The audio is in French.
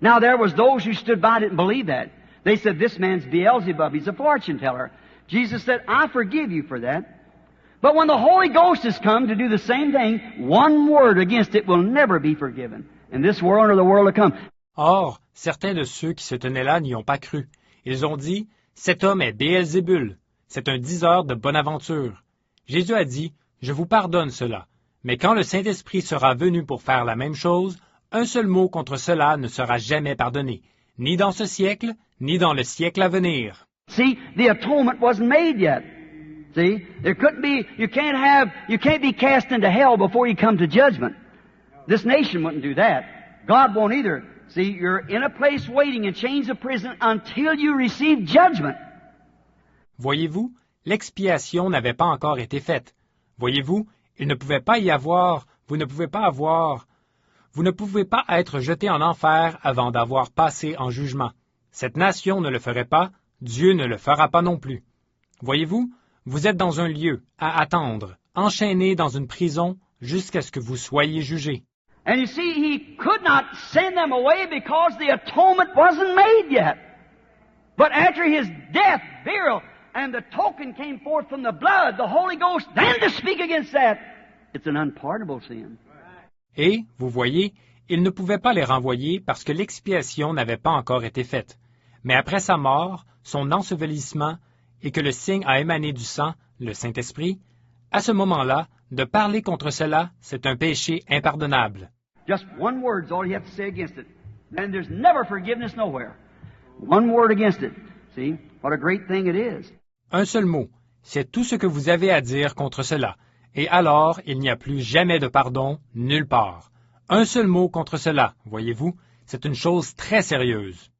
Now there was those who stood by didn't believe that. They said, this man's Beelzebub, he's a fortune teller. Jesus said, I forgive you for that. But when the Holy Ghost has come to do the same thing, one word against it will never be forgiven in this world or the world to come. Or, certains de ceux qui se tenaient là n'y ont pas cru. Ils ont dit, cet homme est Béelzébul, c'est un diseur de bonne aventure. Jésus a dit, je vous pardonne cela. Mais quand le Saint-Esprit sera venu pour faire la même chose, un seul mot contre cela ne sera jamais pardonné, ni dans ce siècle, ni dans le siècle à venir. See, the atonement wasn't made yet. See, there couldn't be, you can't be cast into hell before you come to judgment. This nation wouldn't do that. God won't either. See, you're in a place waiting in chains of prison until you receive judgment. Voyez-vous, l'expiation n'avait pas encore été faite. Voyez-vous, il ne pouvait pas y avoir, vous ne pouvez pas être jeté en enfer avant d'avoir passé en jugement. Cette nation ne le ferait pas, Dieu ne le fera pas non plus. Voyez-vous, vous êtes dans un lieu, à attendre, enchaîné dans une prison, jusqu'à ce que vous soyez jugé. And you see, He could not send them away because the atonement wasn't made yet. But after His death, burial, and the token came forth from the blood, the Holy Ghost, then to speak against that, it's an unpardonable sin. Et, vous voyez, il ne pouvait pas les renvoyer parce que l'expiation n'avait pas encore été faite. Mais après sa mort, son ensevelissement, et que le signe a émané du sang, le Saint-Esprit, à ce moment-là, de parler contre cela, c'est un péché impardonnable. Just one word's all you have to say against it. And there's never forgiveness nowhere. One word against it. See, what a great thing it is. Un seul mot, c'est tout ce que vous avez à dire contre cela. Et alors, il n'y a plus jamais de pardon, nulle part. Un seul mot contre cela, voyez-vous, c'est une chose très sérieuse.